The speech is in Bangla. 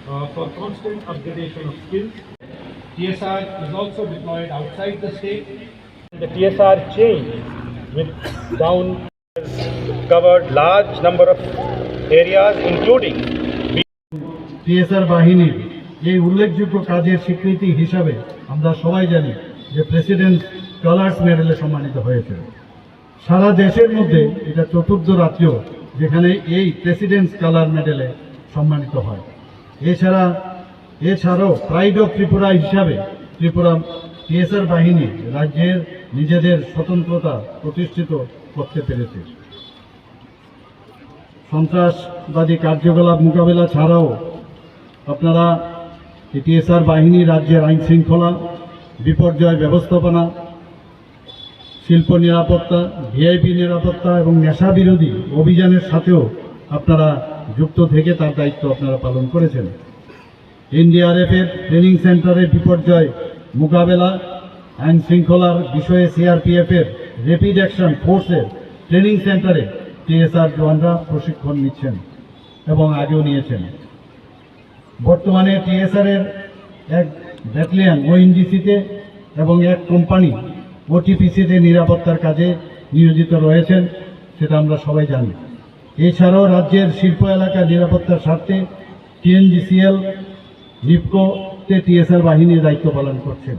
for constant upgradation of skills. TSR is also deployed outside the state. The TSR chain with down has covered large number of areas including TSR বাহিনীর এই উল্লেখযোগ্য কাজের স্বীকৃতি হিসাবে আমরা সবাই জানি যে প্রেসিডেন্ট কালার্স মেডেলে সম্মানিত হয়েছে। সারা দেশের মধ্যে এটা চতুর্থ রাজ্য যেখানে এই প্রেসিডেন্টস কালার মেডেলে সম্মানিত হয়। এছাড়াও প্রাইড অফ ত্রিপুরা হিসাবে ত্রিপুরা TSR বাহিনী রাজ্যের নিজেদের স্বতন্ত্রতা প্রতিষ্ঠিত করতে পেরেছে। সন্ত্রাসবাদী কার্যকলাপ মোকাবেলা ছাড়াও আপনারা TSR বাহিনী রাজ্যের আইন শৃঙ্খলা, বিপর্যয় ব্যবস্থাপনা, শিল্প নিরাপত্তা, ভিআইপি নিরাপত্তা এবং নেশা বিরোধী অভিযানের সাথেও আপনারা যুক্ত থেকে তার দায়িত্ব আপনারা পালন করেছেন। NDRF এর ট্রেনিং সেন্টারে বিপর্যয় মোকাবেলা, আইন শৃঙ্খলার বিষয়ে CRPF এর র্যাপিড অ্যাকশন ফোর্সের ট্রেনিং সেন্টারে TSR জওয়ানরা প্রশিক্ষণ নিচ্ছেন এবং আগেও নিয়েছেন। বর্তমানে TSR এর এক ব্যাটালিয়ন ONGC-তে এবং এক কোম্পানি OTPC-তে নিরাপত্তার কাজে নিয়োজিত রয়েছেন, সেটা আমরা সবাই জানি। এছাড়াও রাজ্যের শিল্প এলাকা নিরাপত্তার স্বার্থে TNGCL, NIPCO-তে TSR বাহিনীর দায়িত্ব পালন করছেন।